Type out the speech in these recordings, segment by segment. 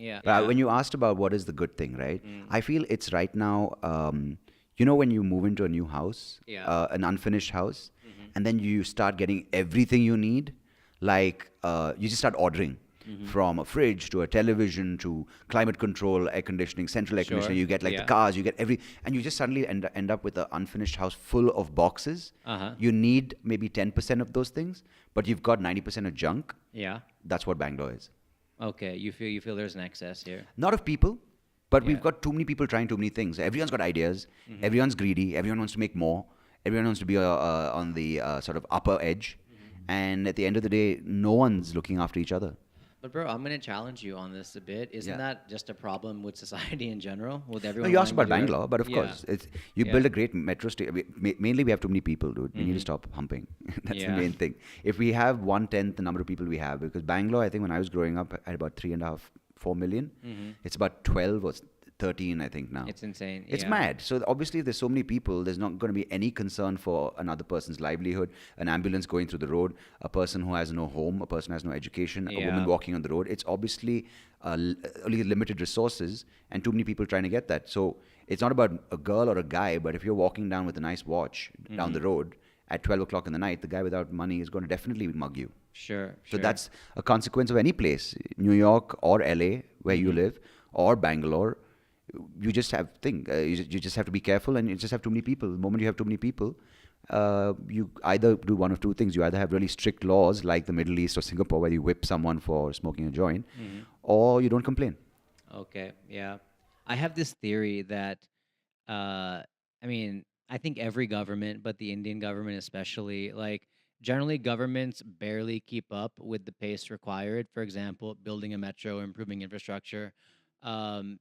Yeah. But Yeah. when you asked about what is the good thing, right? I feel it's right now, when you move into a new house, Yeah. an unfinished house, and then you start getting everything you need, like you just start ordering. From a fridge to a television to climate control, air conditioning, central air conditioning, you get like the Yeah. cars, you get and you just suddenly end up with an unfinished house full of boxes. Uh-huh. You need maybe 10% of those things, but you've got 90% of junk. Yeah. That's what Bangalore is. Okay. You feel there's an excess here. Not of people, but we've Yeah. got too many people trying too many things. Everyone's got ideas. Everyone's greedy. Everyone wants to make more. Everyone wants to be on the sort of upper edge. And at the end of the day, no one's looking after each other. But bro, I'm gonna challenge you on this a bit. Isn't Yeah. that just a problem with society in general? With No, everyone? you asked wanting about to do Bangalore, but of Yeah. course, you Yeah. build a great metro station. Mainly, we have too many people, dude. We need to stop humping. That's the Yeah. main thing. If we have 1/10 the number of people we have, because Bangalore, I think when I was growing up, had about 3.5, 4 million. It's about 12 or 13, I think now. It's insane. It's yeah. mad. So obviously, if there's so many people, there's not going to be any concern for another person's livelihood. An ambulance going through the road, a person who has no home, a person who has no education, a woman Yeah. walking on the road. It's obviously only limited resources and too many people trying to get that. So it's not about a girl or a guy, but if you're walking down with a nice watch down the road at 12 o'clock in the night, the guy without money is going to definitely mug you. Sure. So sure. that's a consequence of any place, New York or LA, where you live, or Bangalore. You just have you just have to be careful, and you just have too many people. The moment you have too many people, you either do one of two things. You either have really strict laws like the Middle East or Singapore, where you whip someone for smoking a joint, or you don't complain. Okay, yeah. I have this theory that, I think every government, but the Indian government especially, like generally governments barely keep up with the pace required. For example, building a metro, improving infrastructure,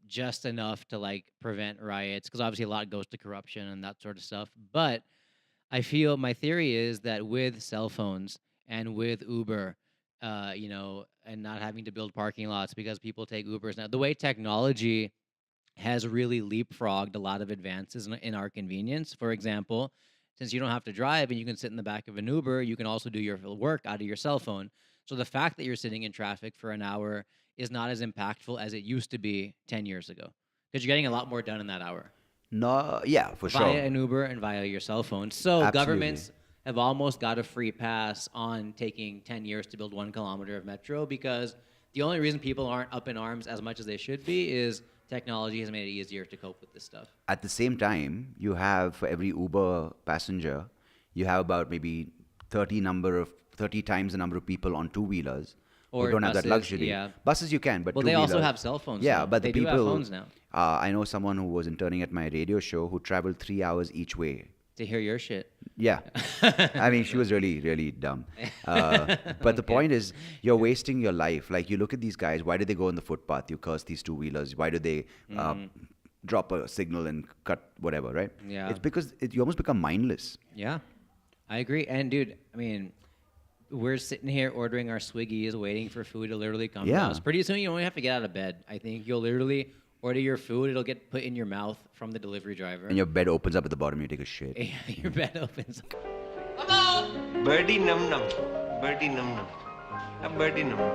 just enough to like prevent riots, because obviously a lot goes to corruption and that sort of stuff. But I feel my theory is that with cell phones and with Uber, and not having to build parking lots because people take Ubers now, the way technology has really leapfrogged a lot of advances in our convenience. For example, since you don't have to drive and you can sit in the back of an Uber, you can also do your work out of your cell phone. So the fact that you're sitting in traffic for an hour is not as impactful as it used to be 10 years ago, because you're getting a lot more done in that hour No, yeah, for via sure. an Uber and via your cell phone. So Absolutely. governments have almost got a free pass on taking 10 years to build 1 kilometer of metro, because the only reason people aren't up in arms as much as they should be is technology has made it easier to cope with this stuff. At the same time, you have for every Uber passenger, you have about maybe 30 times the number of people on two-wheelers who Or don't have that buses, luxury. yeah. Buses you can, but Well, they also two-wheelers- have cell phones. Yeah, now. but they the do people. have phones now I know someone who was interning at my radio show who traveled 3 hours each way. to hear your shit. Yeah. I mean, she was really, really dumb. But the point is, you're wasting your life. Like, you look at these guys, why do they go on the footpath? You curse these two-wheelers. Why do they drop a signal and cut whatever, right? Yeah. It's because you almost become mindless. Yeah, I agree. And dude, I mean, we're sitting here ordering our Swiggies, waiting for food to literally come to Yeah. us. Pretty soon, you don't even have to get out of bed. I think you'll literally order your food. It'll get put in your mouth from the delivery driver. And your bed opens up at the bottom, you take a shit. Your bed opens. Birdy num num. Birdy num num. A birdie num num.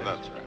That's right.